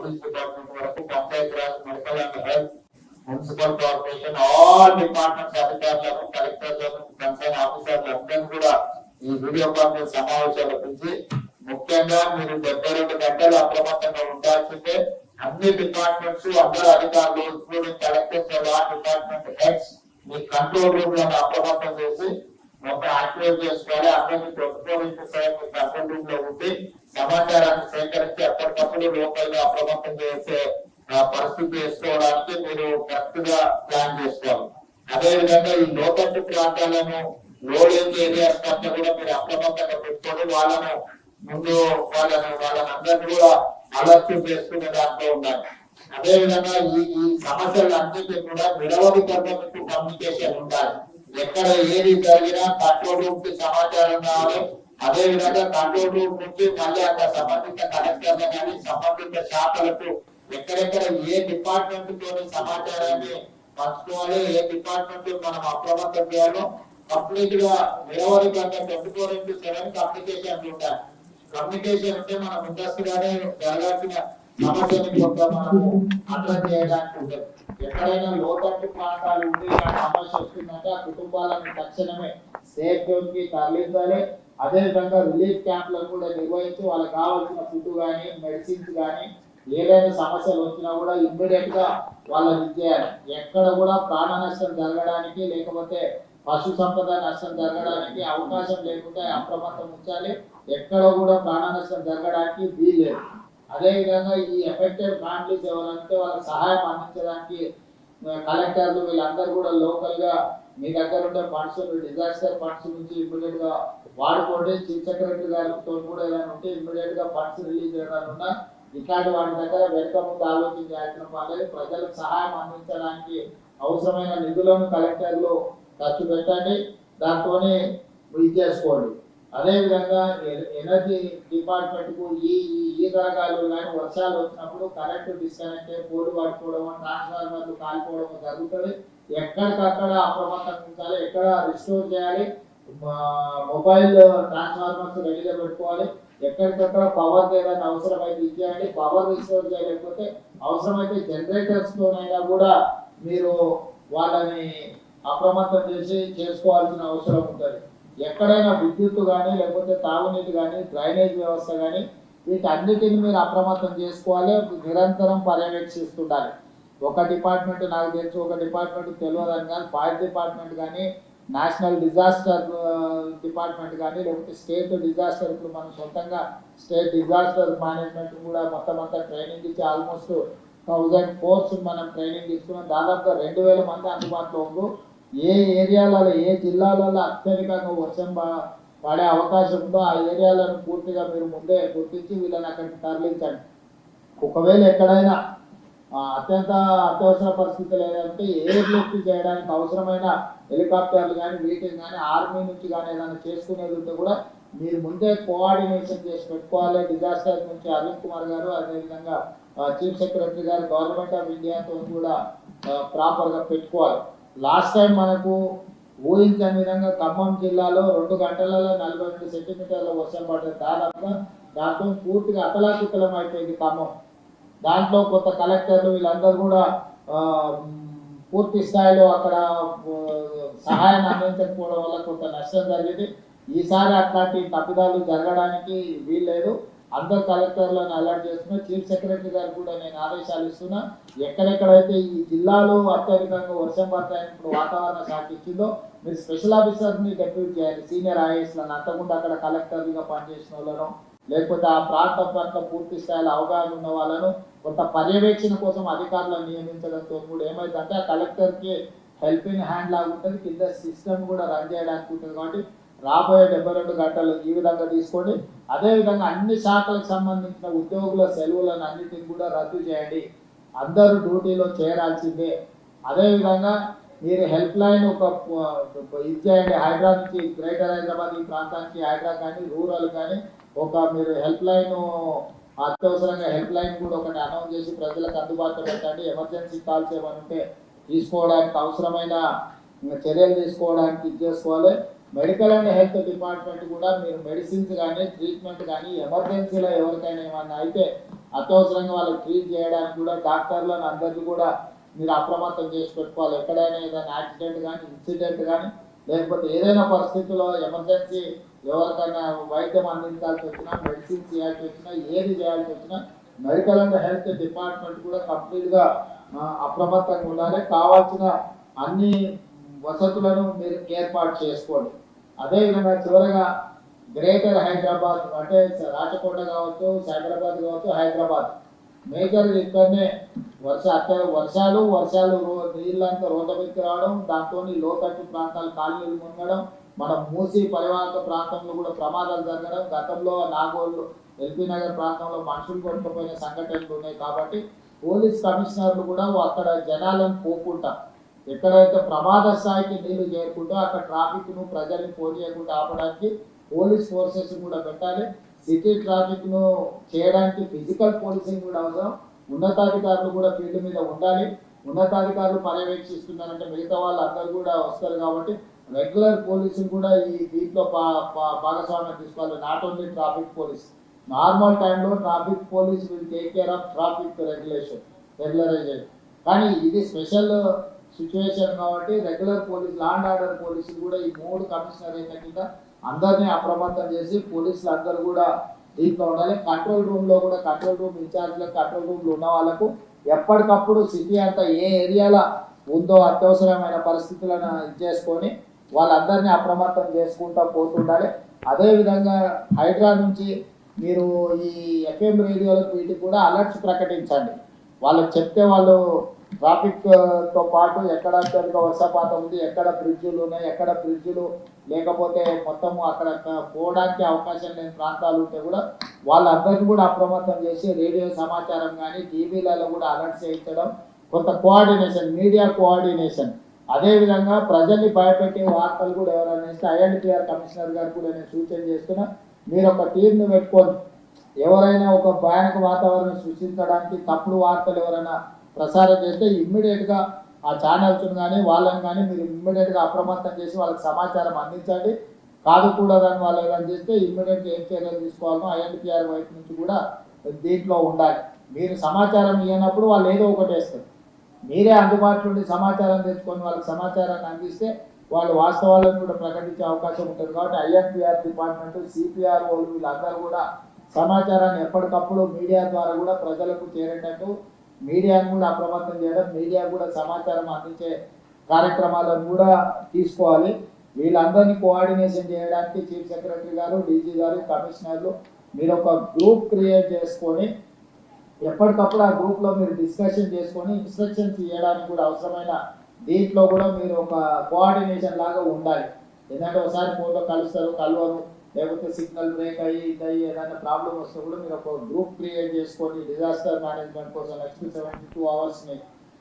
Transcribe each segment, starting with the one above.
Police department వరకు Panchayati Raj medical and health municipal corporation all departments అధికారులను కలెక్టర్లను కన్సర్న్ ఆఫీసర్లందరూ కూడా ఈ వీడియో కాన్ఫరెన్స్ సమావేశాలు పిలిచి ముఖ్యంగా మీరు 72 గంటలు అప్రమత్తంగా ఉండాల్సిందే. అన్ని డిపార్ట్మెంట్స్ అందరు అధికారులు ఇంక్లూడింగ్ కలెక్టర్స్ డిపార్ట్మెంట్ హెడ్స్ మీ కంట్రోల్ రూమ్ లో అప్రమత్తం చేసి మొత్తం యాక్టివేట్ చేసుకోవాలి. అందరినీ 24/7 కంట్రోల్ రూమ్ లో ఉండి సమాచారాన్ని సేకరించి అప్పటికప్పుడు లోకల్ గా అప్రమత్తం చేసే పరిస్థితి చేసుకోవడానికి మీరు కరెక్ట్ గా ప్లాన్ చేసుకోవాలి. అదేవిధంగా ఈ లోతట్టు ప్రాంతాలను లోడింగ్ ఏరియాస్ కంటే కూడా మీరు అప్రమత్తంగా పెట్టుకొని వాళ్ళను ముందు వాళ్ళనందరినీ కూడా అలర్ట్ చేసుకునే దాంట్లో ఉండాలి. అదేవిధంగా ఈ సమస్యలన్నింటినీ కూడా నిరవధికంగా కమ్యూనికేషన్ ఉండాలి. ఎక్కడ ఏది జరిగినా కంట్రోల్ రూమ్ కి సమాచారం కావాలి. అదేవిధంగా కంట్రోల్ రూమ్ నుంచి మళ్ళీ అక్కడ సంబంధిత కలెక్టర్లు కానీ సంబంధిత శాఖలకు ఎక్కడెక్కడ ఏ డిపార్ట్మెంట్ తోని సమాచారాన్ని పంచుకోవాలి, ఏ డిపార్ట్మెంట్ మనం అప్రమత్తం చేయాలో కంప్లీట్ గా నిరవధికంగా 24/7 కమ్యూనికేషన్ ఉండాలి. కమ్యూనికేషన్ ఉంటే మనం ముందస్తుగానే జరగాల్సిన సమస్యని కొంత మనము అడ్రస్ చేయడానికి ఉంటుంది. ఎక్కడైనా లోతట్టు ప్రాంతాలు ఉండి సమస్య వస్తుందంటే ఆ కుటుంబాలను తక్షణమే సేఫ్ జోన్ కి తరలించాలి. అదేవిధంగా రిలీఫ్ క్యాంప్లను కూడా నిర్వహించి వాళ్ళకి కావాల్సిన ఫుడ్ కానీ మెడిసిన్స్ కానీ ఏదైనా సమస్యలు వచ్చినా కూడా ఇమ్మీడియట్ గా వాళ్ళని ఇచ్చేయాలి. ఎక్కడ కూడా ప్రాణ నష్టం జరగడానికి లేకపోతే పశు సంపద నష్టం జరగడానికి అవకాశం లేకుండా అప్రమత్తం ఉంచాలి. ఎక్కడ కూడా ప్రాణ నష్టం జరగడానికి వీల్లేదు. అదేవిధంగా ఈ ఎఫెక్టెడ్ ఫ్యామిలీస్ ఎవరంటే వాళ్ళకి సహాయం అందించడానికి కలెక్టర్లు వీళ్ళందరూ కూడా లోకల్ గా మీ దగ్గర ఉండే ఫండ్స్ డిజాస్టర్ ఫండ్స్ నుంచి ఇమ్మీడియట్ గా వాడుకోండి. చీఫ్ సెక్రటరీ గారితో కూడా ఏదైనా ఉంటే ఇమ్మీడియట్ గా ఫండ్స్ రిలీజ్ చేయడానికి ఇట్లాంటి వాటి దగ్గర వెనుక ముందు ఆలోచించాల్సిన పనులు. ప్రజలకు సహాయం అందించడానికి అవసరమైన నిధులను కలెక్టర్లు ఖర్చు పెట్టండి, దాంతోనే ఇది చేసుకోండి. అదేవిధంగా ఎనర్జీ డిపార్ట్మెంట్ కు ఈ తరగాలు కానీ వర్షాలు వచ్చినప్పుడు కరెంటు డిస్కనెక్ట్ అయ్యి పోలు పడిపోవడం, ట్రాన్స్ఫార్మర్లు కాలిపోవడం జరుగుతుంది. ఎక్కడికక్కడ అప్రమత్తంగా ఉంచాలి. ఎక్కడ రిస్టోర్ చేయాలి, మొబైల్ ట్రాన్స్ఫార్మర్స్ రెడీగా పెట్టుకోవాలి. ఎక్కడికక్కడ పవర్ ఏదైనా అవసరమైతే ఇచ్చేయండి. పవర్ రిస్టోర్ చేయలేకపోతే అవసరమైతే జనరేటర్స్ తోనైనా కూడా మీరు వాళ్ళని అప్రమత్తం చేసి చేసుకోవాల్సిన అవసరం ఉంటుంది. ఎక్కడైనా విద్యుత్ కానీ లేకపోతే తాగునీటి కానీ డ్రైనేజ్ వ్యవస్థ కానీ వీటన్నిటిని మీరు అప్రమత్తం చేసుకోవాలి. నిరంతరం పర్యవేక్షిస్తుండాలి. ఒక డిపార్ట్మెంట్ నాకు తెలుసు, ఒక డిపార్ట్మెంట్ తెలియదని కానీ ఫైర్ డిపార్ట్మెంట్ కానీ నేషనల్ డిజాస్టర్ డిపార్ట్మెంట్ కానీ లేకపోతే స్టేట్ డిజాస్టర్, ఇప్పుడు మనం సొంతంగా స్టేట్ డిజాస్టర్ మేనేజ్మెంట్ కూడా మొత్తం అంతా ట్రైనింగ్ ఇచ్చి ఆల్మోస్ట్ 1000 ఫోర్స్ మనం ట్రైనింగ్ ఇస్తున్నాం. దాదాపుగా 2000 మంది అందుబాటులో ఉండు. ఏ ఏరియాలలో ఏ జిల్లాలలో అత్యధికంగా వర్షం పడే అవకాశం ఉందో ఆ ఏరియాలను పూర్తిగా మీరు ముందే గుర్తించి వీళ్ళని అక్కడికి తరలించండి. ఒకవేళ ఎక్కడైనా అత్యవసర పరిస్థితులు ఏదంటే ఎయిర్ లిఫ్ట్ చేయడానికి అవసరమైన హెలికాప్టర్లు కానీ వీటిని కానీ ఆర్మీ నుంచి కానీ ఏదైనా చేసుకునేది ఉంటే కూడా మీరు ముందే కోఆర్డినేషన్ చేసి పెట్టుకోవాలి. డిజాస్టర్ నుంచి అరుణ్ కుమార్ గారు, అదేవిధంగా చీఫ్ సెక్రటరీ గారు గవర్నమెంట్ ఆఫ్ ఇండియాతో కూడా ప్రాపర్గా పెట్టుకోవాలి. లాస్ట్ టైం మనకు ఊహించని విధంగా ఖమ్మం జిల్లాలో 2 గంటలలో 42 సెంటీమీటర్ల వర్షం పడ్డది. దాదాపుగా దాంతో పూర్తిగా అతలాకుతలం అయిపోయింది ఖమ్మం. దాంట్లో కొత్త కలెక్టర్లు వీళ్ళందరూ కూడా పూర్తి స్థాయిలో అక్కడ సహాయాన్ని అందించకపోవడం వల్ల కొంత నష్టం జరిగింది. ఈసారి అట్లాంటి తప్పిదాలు జరగడానికి వీల్లేదు. అందరు కలెక్టర్లను అలర్ట్ చేస్తున్నా. చీఫ్ సెక్రటరీ గారు కూడా నేను ఆదేశాలు ఇస్తున్నా. ఎక్కడెక్కడైతే ఈ జిల్లాలో అత్యధికంగా వర్షం పడతాయని ఇప్పుడు వాతావరణ శాఖ ఇచ్చిందో మీరు స్పెషల్ ఆఫీసర్ని డెప్యూట్ చేయాలి. సీనియర్ ఐఏఎస్లను అంతకుండా అక్కడ కలెక్టర్లుగా పనిచేసిన వాళ్ళను లేకపోతే ఆ ప్రాంతం పట్ల పూర్తి స్థాయిలో అవగాహన ఉన్న వాళ్ళను కొంత పర్యవేక్షణ కోసం అధికారులను నియమించడంతో కూడా ఏమైందంటే ఆ కలెక్టర్కి హెల్పింగ్ హ్యాండ్ లాగా ఉంటుంది. కింద సిస్టమ్ కూడా రన్ చేయడానికి ఉంటుంది. కాబట్టి రాబోయే 72 గంటలు ఈ విధంగా తీసుకోండి. అదేవిధంగా అన్ని శాఖలకు సంబంధించిన ఉద్యోగుల సెలవులను అన్నిటిని కూడా రద్దు చేయండి. అందరూ డ్యూటీలో చేరాల్సిందే. అదేవిధంగా మీరు హెల్ప్ లైన్ ఒక ఇది చేయండి. హైదరాబాద్ నుంచి గ్రేటర్ హైదరాబాద్ ఈ ప్రాంతానికి హైదరాబాద్ కానీ రూరల్ కానీ ఒక మీరు హెల్ప్ లైన్ అత్యవసరంగా హెల్ప్ లైన్ కూడా ఒకటి అనౌన్స్ చేసి ప్రజలకు అందుబాటులో పెట్టండి. ఎమర్జెన్సీ కాల్స్ ఏమైనా ఉంటే తీసుకోవడానికి అవసరమైన చర్యలు తీసుకోవడానికి ఇది చేసుకోవాలి. మెడికల్ అండ్ హెల్త్ డిపార్ట్మెంట్ కూడా మీరు మెడిసిన్స్ కానీ ట్రీట్మెంట్ కానీ ఎమర్జెన్సీలో ఎవరికైనా ఏమన్నా అయితే అత్యవసరంగా వాళ్ళకి ట్రీట్ చేయడానికి కూడా డాక్టర్లను అందరినీ కూడా మీరు అప్రమత్తం చేసి పెట్టుకోవాలి. ఎక్కడైనా ఏదైనా యాక్సిడెంట్ కానీ ఇన్సిడెంట్ కానీ లేకపోతే ఏదైనా పరిస్థితుల్లో ఎమర్జెన్సీ ఎవరికైనా వైద్యం అందించాల్సి వచ్చినా మెడిసిన్స్ చేయాల్సి వచ్చినా ఏది చేయాల్సి వచ్చినా మెడికల్ అండ్ హెల్త్ డిపార్ట్మెంట్ కూడా కంప్లీట్గా అప్రమత్తంగా ఉండాలి. కావాల్సిన అన్ని వసతులను మీరు ఏర్పాటు చేసుకోండి. అదేవిధంగా చివరగా గ్రేటర్ హైదరాబాద్ అంటే రాచకొండ కావచ్చు, సైబరాబాద్ కావచ్చు, హైదరాబాద్ మేజర్ ఇక్కడనే వర్షాలు నీళ్ళంతా రోడ్ల మీదకి రావడం, దాంతో లోతట్టు ప్రాంతాలు కాలనీలు మునగడం, మన మూసి పరివాహక ప్రాంతంలో కూడా ప్రమాదాలు జరగడం, గతంలో నాగోళ్ళు ఎల్బీ నగర్ ప్రాంతంలో మనుషులు కొట్టుకుపోయిన సంఘటనలు ఉన్నాయి. కాబట్టి పోలీస్ కమిషనర్లు కూడా అక్కడ జనాలను పోకుండా ఎక్కడైతే ప్రమాద స్థాయికి నీళ్లు చేరుకుంటూ అక్కడ ట్రాఫిక్ను ప్రజల్ని పోనీయకుండా ఆపడానికి పోలీస్ ఫోర్సెస్ కూడా పెట్టాలి. సిటీ ట్రాఫిక్ను చేయడానికి ఫిజికల్ పోలీసింగ్ కూడా అవసరం. ఉన్నతాధికారులు కూడా ఫీల్డ్ మీద ఉండాలి. ఉన్నతాధికారులు పర్యవేక్షిస్తున్నారంటే మిగతా వాళ్ళు అందరూ కూడా వస్తారు. కాబట్టి రెగ్యులర్ పోలీసులు కూడా ఈ దీంట్లో భాగస్వామ్యం తీసుకోవాలి. Not only traffic police, normal టైంలో traffic police will take care of traffic regularization. కానీ ఇది స్పెషల్ సిచ్యువేషన్ కాబట్టి regular police, law and order పోలీసులు కూడా ఈ 3 కమిషనరేట్ల కింద అందరినీ అప్రమత్తం చేసి పోలీసులు అందరూ కూడా దీంట్లో ఉండాలి. కంట్రోల్ రూమ్లో కూడా కంట్రోల్ రూమ్ ఇన్ఛార్జ్లకు, కంట్రోల్ రూమ్లో ఉన్న వాళ్ళకు ఎప్పటికప్పుడు సిటీ అంతా ఏ ఏరియాలో ఉందో అత్యవసరమైన పరిస్థితులను చేసుకొని వాళ్ళందరినీ అప్రమత్తం చేసుకుంటూ పోతుండాలి. అదేవిధంగా హైడ్రా నుంచి మీరు ఈ ఎఫ్ఎం రేడియోలకు వీటికి కూడా అలర్ట్స్ ప్రకటించండి. వాళ్ళకి చెప్తే వాళ్ళు ట్రాఫిక్తో పాటు ఎక్కడ అత్యధిక వర్షపాతం ఉంది, ఎక్కడ బ్రిడ్జులు ఉన్నాయి, ఎక్కడ బ్రిడ్జులు లేకపోతే మొత్తము అక్కడ పోవడానికి అవకాశం లేని ప్రాంతాలు ఉంటే కూడా వాళ్ళందరినీ కూడా అప్రమత్తం చేసి రేడియో సమాచారం కానీ టీవీలలో కూడా అలర్ట్ చేయించడం, కొంత కోఆర్డినేషన్, మీడియా కోఆర్డినేషన్. అదేవిధంగా ప్రజల్ని భయపెట్టే వార్తలు కూడా ఎవరైనా ఇస్తే ఐఎన్టీఆర్ కమిషనర్ గారు కూడా నేను సూచన చేస్తున్నా, మీరు ఒక టీంను పెట్టుకొని ఎవరైనా ఒక భయానక వాతావరణం సృష్టించడానికి తప్పుడు వార్తలు ఎవరైనా ప్రసారం చేస్తే ఇమ్మీడియట్గా ఆ ఛానల్స్ కానీ వాళ్ళని కానీ మీరు ఇమ్మీడియట్గా అప్రమత్తం చేసి వాళ్ళకి సమాచారం అందించండి. కాదు కూడదని వాళ్ళు ఏదైనా చేస్తే ఇమ్మీడియట్గా ఏం చర్యలు తీసుకోవాలో ఐఎన్టీఆర్ వైపు నుంచి కూడా దీంట్లో ఉండాలి. మీరు సమాచారం ఇవ్వనప్పుడు వాళ్ళు ఏదో ఒకటి వేస్తారు. మీరే అందుబాటులో ఉండి సమాచారం తెచ్చుకొని వాళ్ళకి సమాచారాన్ని అందిస్తే వాళ్ళు వాస్తవాలను కూడా ప్రకటించే అవకాశం ఉంటుంది. కాబట్టి ఐఎన్టీఆర్ డిపార్ట్మెంట్, సిపిఆర్ వాళ్ళు వీళ్ళందరూ కూడా సమాచారాన్ని ఎప్పటికప్పుడు మీడియా ద్వారా కూడా ప్రజలకు చేరేటట్టు మీడియాను కూడా అప్రమత్తం చేయడం, మీడియా కూడా సమాచారం అందించే కార్యక్రమాలను కూడా తీసుకోవాలి. వీళ్ళందరినీ కోఆర్డినేషన్ చేయడానికి చీఫ్ సెక్రటరీ గారు, డీజీ గారు, కమిషనర్లు మీరు ఒక గ్రూప్ క్రియేట్ చేసుకొని ఎప్పటికప్పుడు ఆ గ్రూప్లో మీరు డిస్కషన్ చేసుకొని ఇన్స్ట్రక్షన్స్ ఇవ్వడానికి కూడా అవసరమైన దీంట్లో కూడా మీరు ఒక కోఆర్డినేషన్ లాగా ఉండాలి. ఎందుకంటే ఒకసారి ఫోటో కలుస్తారు, కలవరు, లేకపోతే సిగ్నల్ బ్రేక్ అయ్యి ఏదైనా ప్రాబ్లం వస్తే కూడా మీరు ఒక గ్రూప్ క్రియేట్ చేసుకొని డిజాస్టర్ మేనేజ్మెంట్ కోసం నెక్స్ట్ 72 అవర్స్ని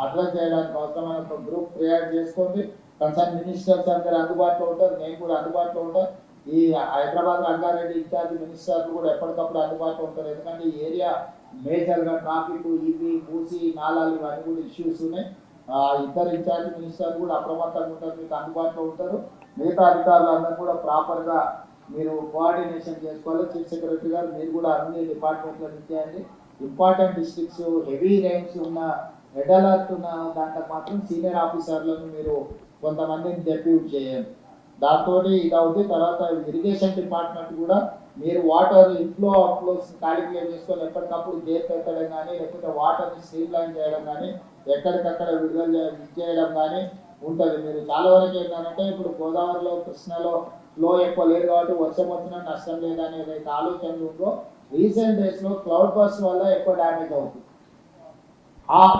అడ్రస్ చేయడానికి అవసరమైన ఒక గ్రూప్ క్రియేట్ చేసుకోండి. కన్సర్న్ మినిస్టర్స్ అందరూ అందుబాటులో ఉంటారు, నేను కూడా అందుబాటులో ఉంటాను. ఈ హైదరాబాద్ రంగారెడ్డి ఇన్ఛార్జ్ మినిస్టర్లు కూడా ఎప్పటికప్పుడు అందుబాటులో ఉంటారు. ఎందుకంటే ఈ ఏరియా మేజర్గా ట్రాఫిక్, ఇవి మూసి నాలాలు ఇవన్నీ కూడా ఇష్యూస్ ఉన్నాయి. ఇద్దరు ఇన్ఛార్జ్ మినిస్టర్లు కూడా అప్రమత్తంగా ఉంటారు, మీకు అందుబాటులో ఉంటారు. మిగతా అధికారులు అందరూ కూడా ప్రాపర్గా మీరు కోఆర్డినేషన్ చేసుకోవాలి. చీఫ్ సెక్రటరీ గారు మీరు కూడా అన్ని డిపార్ట్మెంట్లో ఇచ్చేయండి. ఇంపార్టెంట్ డిస్ట్రిక్ట్స్, హెవీ రైన్స్ ఉన్న, రెడ్ అలర్ట్ ఉన్న దాంట్లో మాత్రం సీనియర్ ఆఫీసర్లను మీరు కొంతమందిని డెప్యూట్ చేయండి. దాంతో ఇది అవుతుంది. తర్వాత ఇరిగేషన్ డిపార్ట్మెంట్ కూడా మీరు వాటర్ ఇన్ఫ్లో అవుట్ఫ్లోస్ క్యాలిక్యులేట్ చేసుకొని ఎప్పటికప్పుడు గేట్ పెట్టడం కానీ, లేకపోతే వాటర్ని స్ట్రీమ్ లైన్ చేయడం కానీ, ఎక్కడికక్కడ విడుదల చేయడం కానీ ఉంటుంది. మీరు చాలా వరకు ఏంటంటే ఇప్పుడు గోదావరిలో, కృష్ణలో ఫ్లో ఎక్కువ లేదు కాబట్టి వర్షం వచ్చినా నష్టం లేదని ఏదైతే ఆలోచనలు ఉందో రీసెంట్ డేస్లో క్లౌడ్ బర్స్ట్ వల్ల ఎక్కువ డ్యామేజ్ అవుతుంది.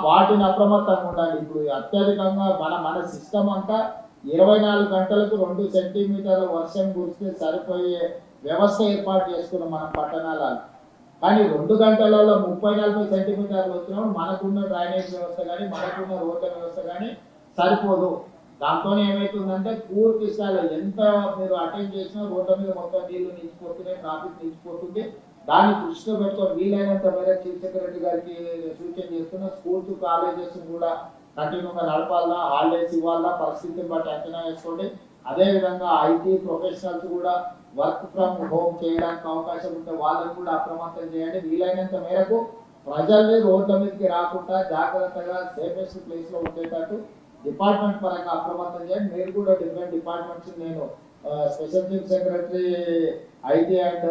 వాటిని అప్రమత్తంగా ఉండాలి. ఇప్పుడు అత్యధికంగా మన సిస్టమ్ అంతా 24 గంటలకు 2 సెంటీమీటర్ల వర్షం కురిస్తే సరిపోయే వ్యవస్థ ఏర్పాటు చేసుకున్నాం మనం పట్టణాలలో. కానీ 2 గంటలలో 30-40 సెంటీమీటర్లు వచ్చినప్పుడు మనకున్న డ్రైనేజ్ వ్యవస్థ కానీ, మనకున్న రోడ్ల వ్యవస్థ కానీ సరిపోదు. దాంతో ఏమవుతుందంటే పూర్తి స్థాయిలో ఎంత మీరు అటెండ్ చేసినా రోడ్ల మీద మొత్తం నీళ్లు నిలిచిపోతున్నాయి, ట్రాఫిక్ నిలిచిపోతుంది. దాన్ని దృష్టిలో పెట్టుకొని వీలైనంత మేరకు చీఫ్ సెక్రటరీ గారికి సూచన చేస్తున్న స్కూల్స్, కాలేజెస్ కూడా కంటిన్యూగా నడపాలా, హాలిడేస్ ఇవ్వాలా, పరిస్థితిని బట్టి అంచనా వేసుకోండి. అదేవిధంగా ఐటీ ప్రొఫెషనల్స్ కూడా వర్క్ ఫ్రమ్ హోమ్ చేయడానికి అవకాశం ఉంటే వాళ్ళని కూడా అప్రమత్తం చేయండి. వీలైనంత మేరకు ప్రజల్ని రోడ్ల మీదకి రాకుండా జాగ్రత్తగా సేఫెస్ట్ ప్లేస్ లో ఉండేటట్టు డిపార్ట్మెంట్ పరంగా అప్రమత్తం చేయండి. మీరు కూడా డిఫరెంట్ డిపార్ట్మెంట్స్ నేను special chief secretary IT and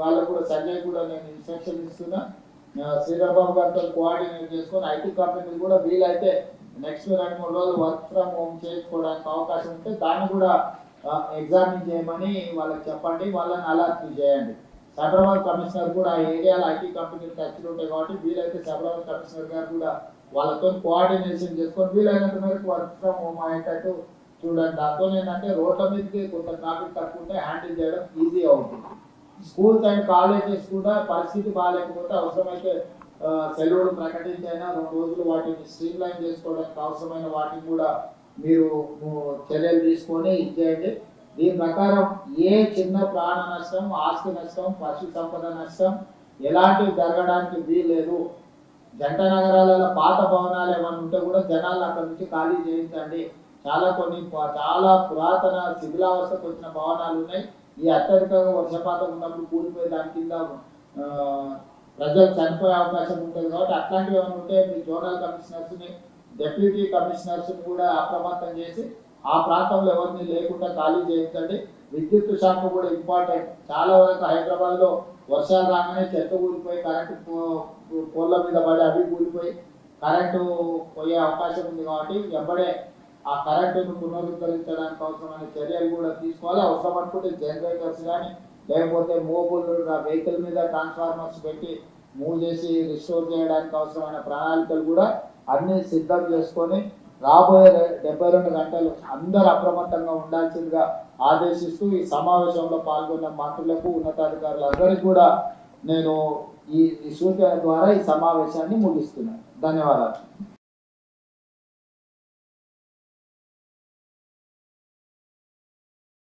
వాళ్ళకు కూడా సంజయ్ కూడా నేను ఇన్స్ట్రక్షన్ ఇస్తున్నా. శ్రీధర్ బాబు గారితో కోఆర్డినేట్ చేసుకొని ఐటీ కంపెనీలు కూడా వీలైతే నెక్స్ట్ 2-3 రోజులు వర్క్ ఫ్రమ్ హోమ్ చేసుకోవడానికి అవకాశం ఉంటే దాన్ని కూడా ఎగ్జామిన్ చేయమని వాళ్ళకి చెప్పండి, వాళ్ళని అలర్ట్ చేయండి. సైబరాబాద్ కమిషనర్ కూడా ఆ ఏరియాలో ఐటీ కంపెనీలు టచ్లు ఉంటాయి కాబట్టి వీలైతే సైబరాబాద్ కమిషనర్ గారు కూడా వాళ్ళతో కోఆర్డినేషన్ చేసుకొని వీలైనంత మేరకు వర్క్ ఫ్రమ్ హోమ్ అయ్యేటట్టు చూడండి. దాంతో ఏంటంటే రోడ్ల మీదకి కొంత ట్రాఫిక్ తక్కువ ఉంటే హ్యాండిల్ చేయడం ఈజీ అవుతుంది. స్కూల్స్ అండ్ కాలేజెస్ కూడా పరిస్థితి బాగాలేకపోతే అవసరమైతే సెలవులు ప్రకటించైనా 2 రోజులు వాటిని స్ట్రీమ్ లైన్ చేసుకోవడానికి అవసరమైన వాటిని కూడా మీరు చర్యలు తీసుకొని ఇచ్చేయండి. దీని ప్రకారం ఏ చిన్న ప్రాణ నష్టం, ఆస్తి నష్టం, పశు సంపద నష్టం ఎలాంటివి జరగడానికి వీల్లేదు. జంట నగరాలలో పాత భవనాలు ఏమైనా ఉంటే కూడా జనాలు అక్కడ నుంచి ఖాళీ చేయించండి. చాలా పురాతన శిథిలావస్థకు వచ్చిన భవనాలు ఉన్నాయి. ఈ అత్యధికంగా వర్షపాతం ఉన్నప్పుడు కూలిపోయి దాని కింద ప్రజలు చనిపోయే అవకాశం ఉంటుంది కాబట్టి అట్లాంటివి ఏమైనా ఉంటే మీ జోనల్ కమిషనర్స్ని, డెప్యూటీ కమిషనర్స్ని కూడా అప్రమత్తం చేసి ఆ ప్రాంతంలో ఎవరిని లేకుండా ఖాళీ చేయించండి. విద్యుత్ శాఖ కూడా ఇంపార్టెంట్. చాలా వరకు హైదరాబాద్లో వర్షాలు రాగానే చెట్లు కూలిపోయి కరెంటు పోల్ల మీద పడి అవి కూలిపోయి కరెంటు పోయే అవకాశం ఉంది కాబట్టి వెంబడే ఆ కరెంటును పునరుద్ధరించడానికి అవసరమైన చర్యలు కూడా తీసుకోవాలి. అవసరం అనుకుంటే జనరేటర్స్ కానీ లేకపోతే మూవబుల్ వెహికల్ మీద ట్రాన్స్ఫార్మర్స్ పెట్టి మూవ్ చేసి రిస్టోర్ చేయడానికి అవసరమైన ప్రణాళికలు కూడా అన్ని సిద్ధం చేసుకొని రాబోయే 72 గంటలు అందరూ అప్రమత్తంగా ఉండాల్సిందిగా ఆదేశిస్తూ ఈ సమావేశంలో పాల్గొన్న మంత్రులకు, ఉన్నతాధికారులందరికీ కూడా నేను ఈ సూచన ద్వారా ఈ సమావేశాన్ని ముగిస్తున్నాను. ధన్యవాదాలు.